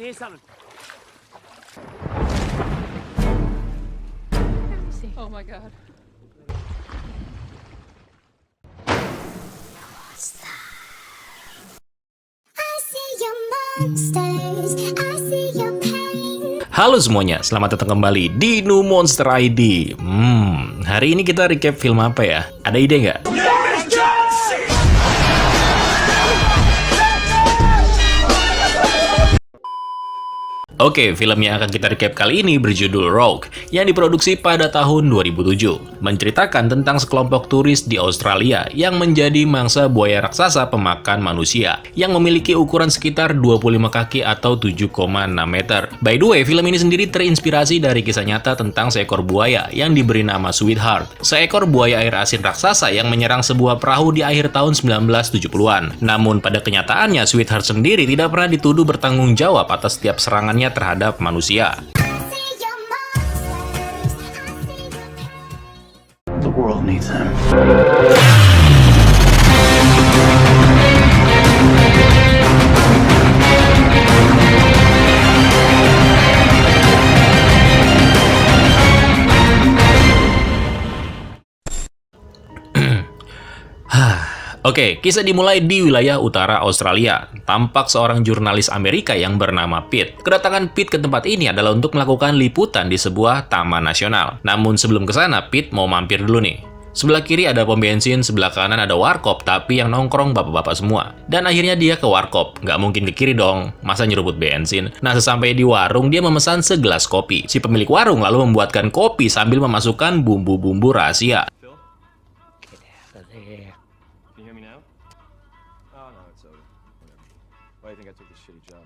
can hear something. Oh my god. I see your monsters, I see your pain. Halo semuanya, selamat datang kembali di New Monster ID. Hari ini kita recap film apa ya? Ada ide nggak? Oke, film yang akan kita recap kali ini berjudul Rogue, yang diproduksi pada tahun 2007. Menceritakan tentang sekelompok turis di Australia yang menjadi mangsa buaya raksasa pemakan manusia, yang memiliki ukuran sekitar 25 kaki atau 7,6 meter. By the way, film ini sendiri terinspirasi dari kisah nyata tentang seekor buaya yang diberi nama Sweetheart, seekor buaya air asin raksasa yang menyerang sebuah perahu di akhir tahun 1970-an. Namun pada kenyataannya, Sweetheart sendiri tidak pernah dituduh bertanggung jawab atas setiap serangannya terhadap manusia. See your monsters, I see your pain. The world needs him. Oke, kisah dimulai di wilayah utara Australia. Tampak seorang jurnalis Amerika yang bernama Pete. Kedatangan Pete ke tempat ini adalah untuk melakukan liputan di sebuah taman nasional. Namun sebelum ke sana, Pete mau mampir dulu nih. Sebelah kiri ada pom bensin, sebelah kanan ada warkop, tapi yang nongkrong bapak-bapak semua. Dan akhirnya dia ke warkop. Nggak mungkin ke kiri dong, masa nyeruput bensin. Nah, sesampai di warung, dia memesan segelas kopi. Si pemilik warung lalu membuatkan kopi sambil memasukkan bumbu-bumbu rahasia. Can you hear me now? Oh no, it's over. Whatever. Why do you think I took this shitty job?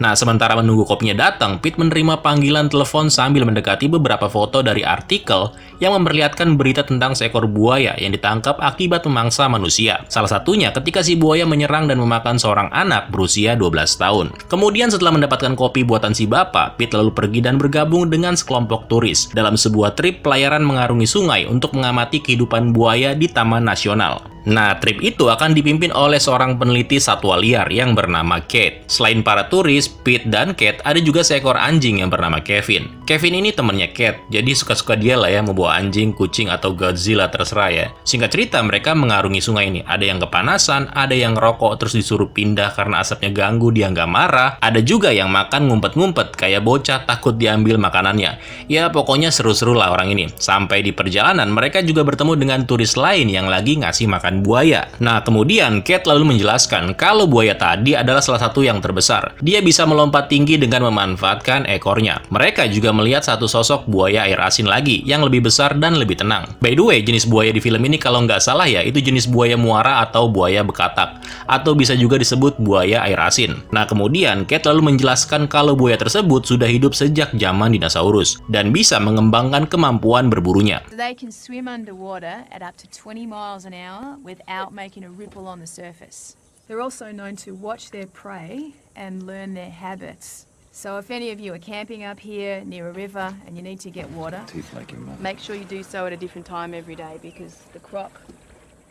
Nah, sementara menunggu kopinya datang, Pete menerima panggilan telepon sambil mendekati beberapa foto dari artikel yang memperlihatkan berita tentang seekor buaya yang ditangkap akibat memangsa manusia. Salah satunya ketika si buaya menyerang dan memakan seorang anak berusia 12 tahun. Kemudian setelah mendapatkan kopi buatan si bapak, Pete lalu pergi dan bergabung dengan sekelompok turis dalam sebuah trip pelayaran mengarungi sungai untuk mengamati kehidupan buaya di Taman Nasional. Nah, trip itu akan dipimpin oleh seorang peneliti satwa liar yang bernama Kate. Selain para turis, Pete dan Kate, ada juga seekor anjing yang bernama Kevin. Kevin ini temannya Kate, jadi suka-suka dia lah ya membawa anjing, kucing, atau Godzilla terserah ya. Singkat cerita, mereka mengarungi sungai ini. Ada yang kepanasan, ada yang ngerokok terus disuruh pindah karena asapnya ganggu, dia nggak marah. Ada juga yang makan ngumpet-ngumpet, kayak bocah takut diambil makanannya. Ya, pokoknya seru-seru lah orang ini. Sampai di perjalanan, mereka juga bertemu dengan turis lain yang lagi ngasih makan buaya. Nah, kemudian Kate lalu menjelaskan kalau buaya tadi adalah salah satu yang terbesar. Dia bisa melompat tinggi dengan memanfaatkan ekornya. Mereka juga melihat satu sosok buaya air asin lagi yang lebih besar dan lebih tenang. By the way, jenis buaya di film ini kalau nggak salah ya, itu jenis buaya muara atau buaya bekatak. Atau bisa juga disebut buaya air asin. Nah, kemudian Kate lalu menjelaskan kalau buaya tersebut sudah hidup sejak zaman dinosaurus dan bisa mengembangkan kemampuan berburunya. They can swim underwater at up to 20 miles an hour without making a ripple on the surface. They're also known to watch their prey and learn their habits. So if any of you are camping up here near a river and you need to get water, Teeth like your mother. make sure you do so at a different time every day because the croc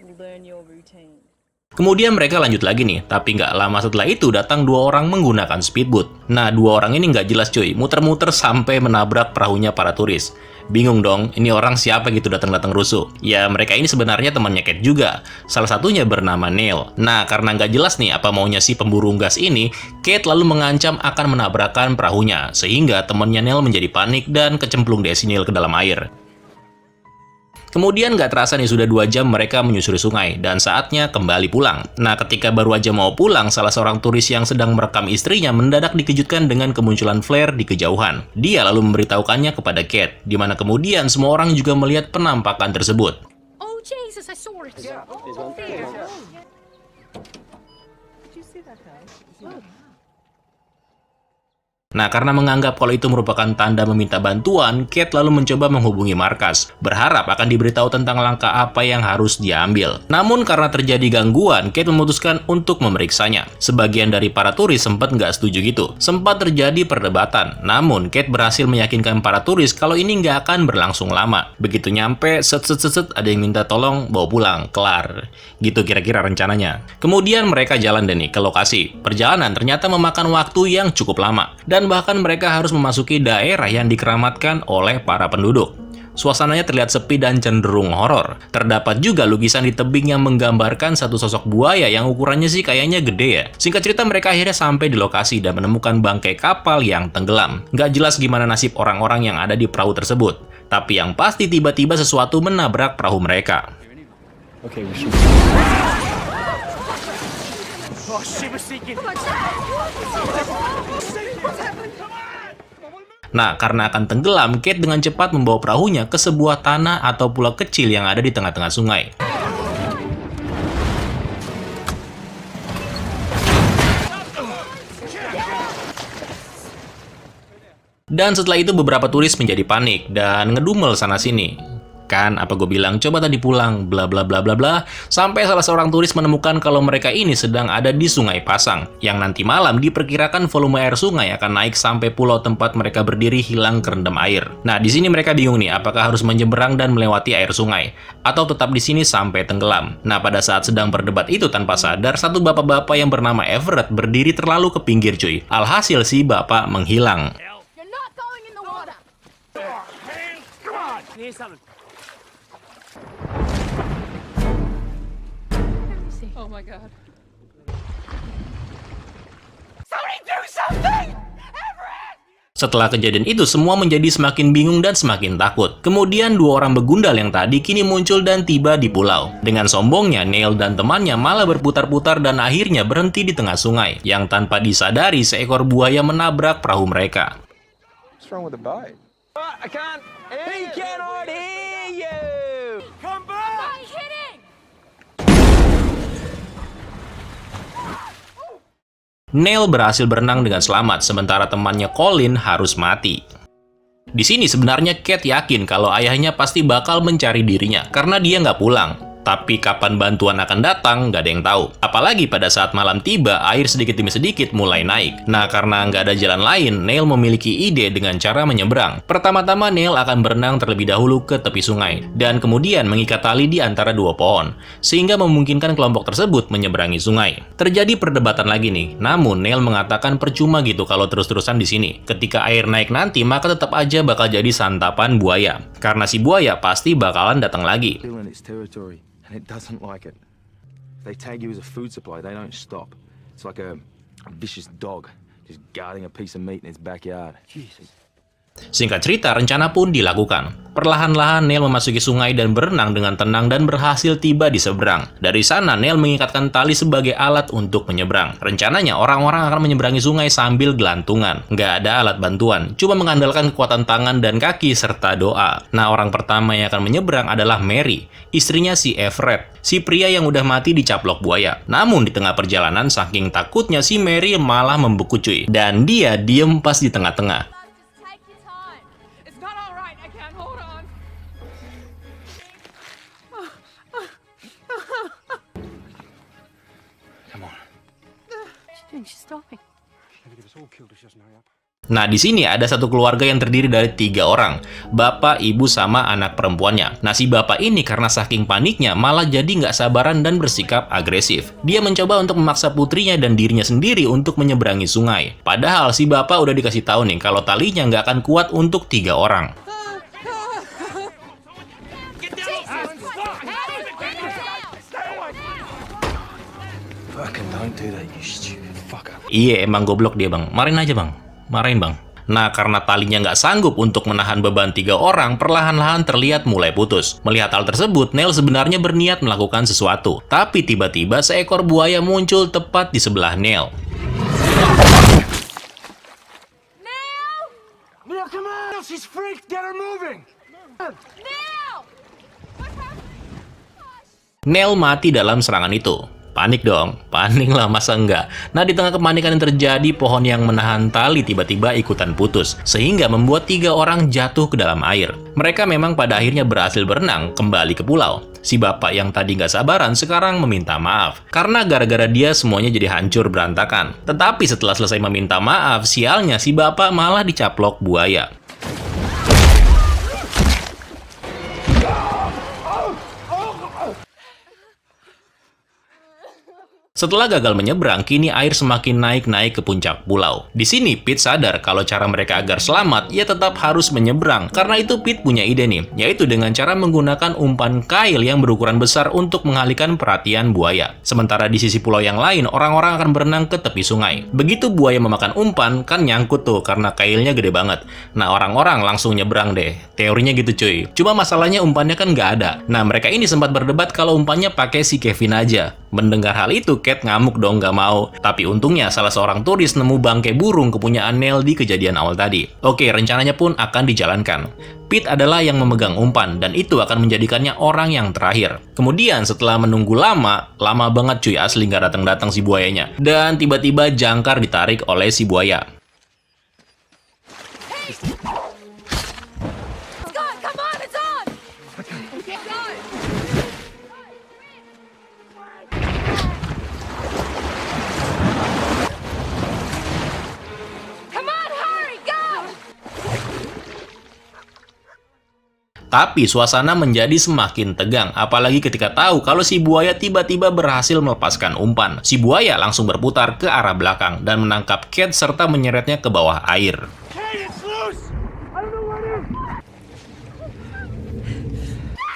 will learn your routine. Kemudian mereka lanjut lagi nih, tapi nggak lama setelah itu datang dua orang menggunakan speedboat. Nah, dua orang ini nggak jelas cuy, muter-muter sampai menabrak perahunya para turis. Bingung dong, ini orang siapa gitu datang-datang rusuh? Ya, mereka ini sebenarnya temannya Kate juga. Salah satunya bernama Neil. Nah, karena nggak jelas nih apa maunya si pemburu unggas ini, Kate lalu mengancam akan menabrakkan perahunya, sehingga temannya Neil menjadi panik dan kecemplung deh si Neil ke dalam air. Kemudian nggak terasa nih sudah 2 jam mereka menyusuri sungai dan saatnya kembali pulang. Nah, ketika baru aja mau pulang, salah seorang turis yang sedang merekam istrinya mendadak dikejutkan dengan kemunculan flare di kejauhan. Dia lalu memberitahukannya kepada Kate, di mana kemudian semua orang juga melihat penampakan tersebut. Oh Jesus, I saw it. There's one there. Did you see that guy? Nah, karena menganggap kalau itu merupakan tanda meminta bantuan, Kate lalu mencoba menghubungi markas, berharap akan diberitahu tentang langkah apa yang harus diambil. Namun karena terjadi gangguan, Kate memutuskan untuk memeriksanya. Sebagian dari para turis sempat nggak setuju gitu. Sempat terjadi perdebatan, namun Kate berhasil meyakinkan para turis kalau ini nggak akan berlangsung lama. Begitu nyampe, set, ada yang minta tolong bawa pulang, kelar. Gitu kira-kira rencananya. Kemudian mereka jalan deh nih ke lokasi. Perjalanan ternyata memakan waktu yang cukup lama. Dan bahkan mereka harus memasuki daerah yang dikeramatkan oleh para penduduk. Suasananya terlihat sepi dan cenderung horor. Terdapat juga lukisan di tebing yang menggambarkan satu sosok buaya yang ukurannya sih kayaknya gede ya. Singkat cerita mereka akhirnya sampai di lokasi dan menemukan bangkai kapal yang tenggelam. Nggak jelas gimana nasib orang-orang yang ada di perahu tersebut. Tapi yang pasti tiba-tiba sesuatu menabrak perahu mereka. Okay, we should. Oh shit, we're sinking. Nah, karena akan tenggelam, Kate dengan cepat membawa perahunya ke sebuah tanah atau pulau kecil yang ada di tengah-tengah sungai. Dan setelah itu beberapa turis menjadi panik dan ngedumel sana-sini. Kan, apa gue bilang, coba tadi pulang, bla bla bla bla bla, sampai salah seorang turis menemukan kalau mereka ini sedang ada di Sungai Pasang, yang nanti malam diperkirakan volume air sungai akan naik sampai pulau tempat mereka berdiri hilang kerendam air. Nah, di sini mereka bingung nih, apakah harus menyeberang dan melewati air sungai, atau tetap di sini sampai tenggelam. Nah, pada saat sedang berdebat itu tanpa sadar, satu bapak-bapak yang bernama Everett berdiri terlalu ke pinggir cuy. Alhasil si bapak menghilang. You're not going in the water. Come on. Here's something. Oh my god. Setelah kejadian itu, semua menjadi semakin bingung dan semakin takut. Kemudian dua orang begundal yang tadi kini muncul dan tiba di pulau. Dengan sombongnya, Neil dan temannya malah berputar-putar dan akhirnya berhenti di tengah sungai. Yang tanpa disadari, seekor buaya menabrak perahu mereka. What's wrong with the boat? I can't. He cannot hear you. Come back. I'm kidding. Neil berhasil berenang dengan selamat, sementara temannya Colin harus mati. Di sini sebenarnya Kate yakin kalau ayahnya pasti bakal mencari dirinya, karena dia nggak pulang. Tapi kapan bantuan akan datang, nggak ada yang tahu. Apalagi pada saat malam tiba, air sedikit demi sedikit mulai naik. Nah, karena nggak ada jalan lain, Neil memiliki ide dengan cara menyeberang. Pertama-tama, Neil akan berenang terlebih dahulu ke tepi sungai, dan kemudian mengikat tali di antara dua pohon, sehingga memungkinkan kelompok tersebut menyeberangi sungai. Terjadi perdebatan lagi nih, namun Neil mengatakan percuma gitu kalau terus-terusan di sini. Ketika air naik nanti, maka tetap aja bakal jadi santapan buaya. Karena si buaya pasti bakalan datang lagi. Still in its territory. And it doesn't like it. If they tag you as a food supply, they don't stop. It's like a vicious dog just guarding a piece of meat in its backyard. Jesus. Singkat cerita, rencana pun dilakukan. Perlahan-lahan Neil memasuki sungai dan berenang dengan tenang dan berhasil tiba di seberang. Dari sana, Neil mengikatkan tali sebagai alat untuk menyeberang. Rencananya, orang-orang akan menyeberangi sungai sambil gelantungan. Nggak ada alat bantuan, cuma mengandalkan kekuatan tangan dan kaki serta doa. Nah, orang pertama yang akan menyeberang adalah Mary, istrinya si Everett, si pria yang udah mati dicaplok buaya. Namun, di tengah perjalanan, saking takutnya si Mary malah membeku cuy. Dan dia diem pas di tengah-tengah. Nah, di sini ada satu keluarga yang terdiri dari 3 orang, bapak, ibu, sama anak perempuannya. Nah, si bapak ini karena saking paniknya malah jadi nggak sabaran dan bersikap agresif. Dia mencoba untuk memaksa putrinya dan dirinya sendiri untuk menyeberangi sungai. Padahal si bapak udah dikasih tahu nih kalau talinya nggak akan kuat untuk 3 orang. Fucking don't do that, you stupid fucker. Iya, emang goblok dia bang. Marahin aja bang. Marahin bang. Nah, karena talinya nggak sanggup untuk menahan beban 3 orang, perlahan-lahan terlihat mulai putus. Melihat hal tersebut, Neil sebenarnya berniat melakukan sesuatu. Tapi tiba-tiba seekor buaya muncul tepat di sebelah Neil. Neil, come on! She's freaked! Get her moving! Neil mati dalam serangan itu. Panik dong, panik lah masa enggak. Nah di tengah kepanikan yang terjadi, pohon yang menahan tali tiba-tiba ikutan putus, sehingga membuat 3 orang jatuh ke dalam air. Mereka memang pada akhirnya berhasil berenang kembali ke pulau. Si bapak yang tadi nggak sabaran sekarang meminta maaf, karena gara-gara dia semuanya jadi hancur berantakan. Tetapi setelah selesai meminta maaf, sialnya si bapak malah dicaplok buaya. Setelah gagal menyeberang, kini air semakin naik-naik ke puncak pulau. Di sini, Pete sadar kalau cara mereka agar selamat, ia tetap harus menyeberang. Karena itu, Pete punya ide nih, yaitu dengan cara menggunakan umpan kail yang berukuran besar untuk mengalihkan perhatian buaya. Sementara di sisi pulau yang lain, orang-orang akan berenang ke tepi sungai. Begitu buaya memakan umpan, kan nyangkut tuh karena kailnya gede banget. Nah, orang-orang langsung nyeberang deh. Teorinya gitu cuy. Cuma masalahnya umpannya kan nggak ada. Nah, mereka ini sempat berdebat kalau umpannya pakai si Kevin aja. Mendengar hal itu, Kate ngamuk dong nggak mau. Tapi untungnya salah seorang turis nemu bangkai burung kepunyaan Neil di kejadian awal tadi. Oke, rencananya pun akan dijalankan. Pete adalah yang memegang umpan, dan itu akan menjadikannya orang yang terakhir. Kemudian setelah menunggu lama banget cuy, asli nggak datang-datang si buayanya. Dan tiba-tiba jangkar ditarik oleh si buaya. Tapi suasana menjadi semakin tegang, apalagi ketika tahu kalau si buaya tiba-tiba berhasil melepaskan umpan. Si buaya langsung berputar ke arah belakang dan menangkap Kate serta menyeretnya ke bawah air. Hey, it's loose! I don't know what it is!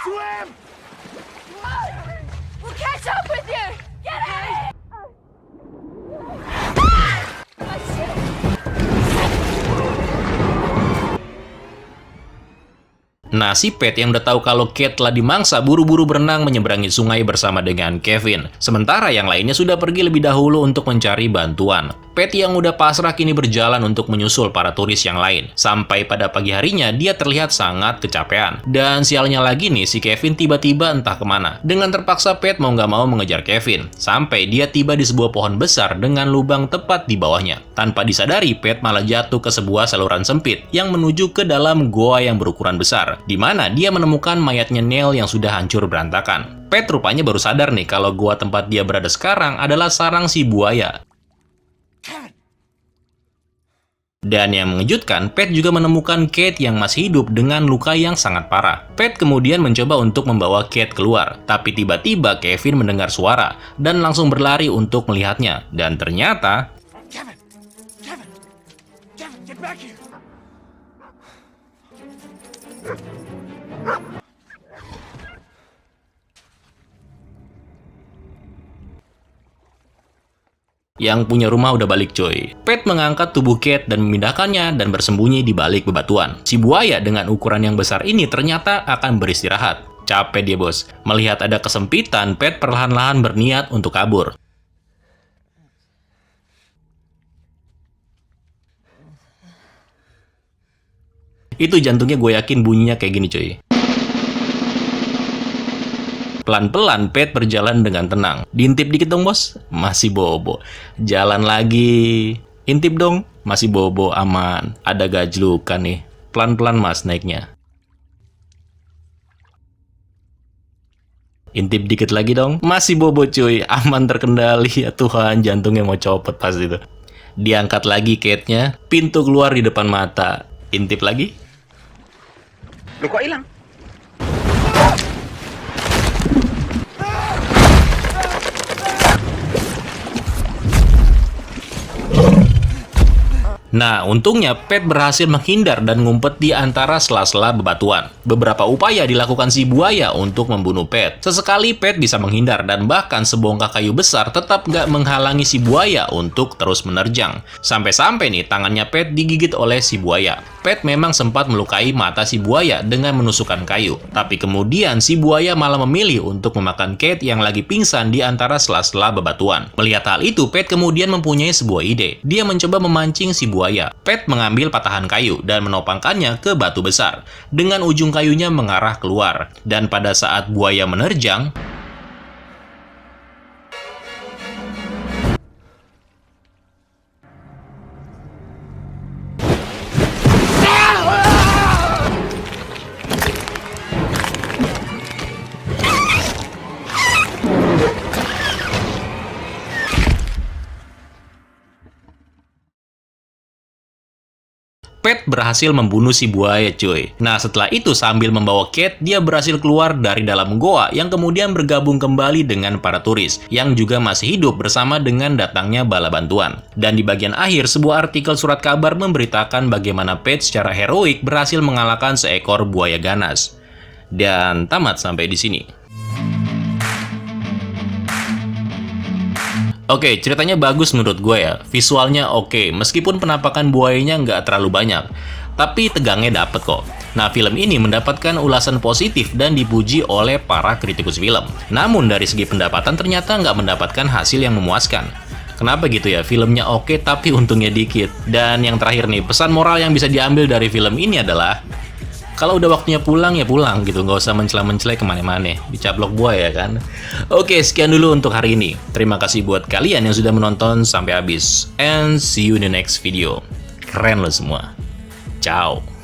Swim! We'll catch up with you! Get out! Nah, si Pete yang udah tahu kalau Kate telah dimangsa buru-buru berenang menyeberangi sungai bersama dengan Kevin. Sementara yang lainnya sudah pergi lebih dahulu untuk mencari bantuan. Pete yang udah pasrah kini berjalan untuk menyusul para turis yang lain. Sampai pada pagi harinya, dia terlihat sangat kecapean. Dan sialnya lagi nih, si Kevin tiba-tiba entah kemana. Dengan terpaksa, Pete mau nggak mau mengejar Kevin. Sampai dia tiba di sebuah pohon besar dengan lubang tepat di bawahnya. Tanpa disadari, Pete malah jatuh ke sebuah saluran sempit yang menuju ke dalam goa yang berukuran besar, di mana dia menemukan mayatnya Neil yang sudah hancur berantakan. Pete rupanya baru sadar nih kalau goa tempat dia berada sekarang adalah sarang si buaya. Dan yang mengejutkan, Pete juga menemukan Kate yang masih hidup dengan luka yang sangat parah. Pete kemudian mencoba untuk membawa Kate keluar, tapi tiba-tiba Kevin mendengar suara dan langsung berlari untuk melihatnya. Dan ternyata... Kevin, get back here! Yang punya rumah udah balik coy. Pete mengangkat tubuh Kate dan memindahkannya dan bersembunyi di balik bebatuan. Si buaya dengan ukuran yang besar ini ternyata akan beristirahat. Capek dia bos. Melihat ada kesempitan, Pete perlahan-lahan berniat untuk kabur. Itu jantungnya gue yakin bunyinya kayak gini cuy. Pelan-pelan Pete berjalan dengan tenang. Diintip dikit dong bos, masih bobo. Jalan lagi, intip dong, masih bobo, aman. Ada gajlukan nih, pelan-pelan mas naiknya. Intip dikit lagi dong, masih bobo cuy, aman terkendali. Ya Tuhan, jantungnya mau copot pas itu. Diangkat lagi Kate-nya, pintu keluar di depan mata. Intip lagi. Loh kok hilang? Nah, untungnya Pete berhasil menghindar dan ngumpet di antara sela-sela bebatuan. Beberapa upaya dilakukan si buaya untuk membunuh Pete. Sesekali Pete bisa menghindar dan bahkan sebongkah kayu besar tetap nggak menghalangi si buaya untuk terus menerjang. Sampai-sampai nih tangannya Pete digigit oleh si buaya. Pete memang sempat melukai mata si buaya dengan menusukkan kayu. Tapi kemudian si buaya malah memilih untuk memakan Kate yang lagi pingsan di antara sela-sela bebatuan. Melihat hal itu, Pete kemudian mempunyai sebuah ide. Dia mencoba memancing si buaya. Pete mengambil patahan kayu dan menopangkannya ke batu besar, dengan ujung kayunya mengarah keluar. Dan pada saat buaya menerjang, Ted berhasil membunuh si buaya cuy. Nah setelah itu sambil membawa Kate, dia berhasil keluar dari dalam goa yang kemudian bergabung kembali dengan para turis yang juga masih hidup bersama dengan datangnya bala bantuan. Dan di bagian akhir sebuah artikel surat kabar memberitakan bagaimana Pete secara heroik berhasil mengalahkan seekor buaya ganas. Dan tamat sampai di sini. Oke, ceritanya bagus menurut gue ya. Visualnya oke, meskipun penampakan buayanya nggak terlalu banyak. Tapi tegangnya dapet kok. Nah, film ini mendapatkan ulasan positif dan dipuji oleh para kritikus film. Namun dari segi pendapatan ternyata nggak mendapatkan hasil yang memuaskan. Kenapa gitu ya? Filmnya oke tapi untungnya dikit. Dan yang terakhir nih, pesan moral yang bisa diambil dari film ini adalah kalau udah waktunya pulang ya pulang gitu, nggak usah mencela-mencela kemana-mana, dicaplok buaya kan. Oke, sekian dulu untuk hari ini. Terima kasih buat kalian yang sudah menonton sampai habis. And see you in the next video. Keren lo semua. Ciao.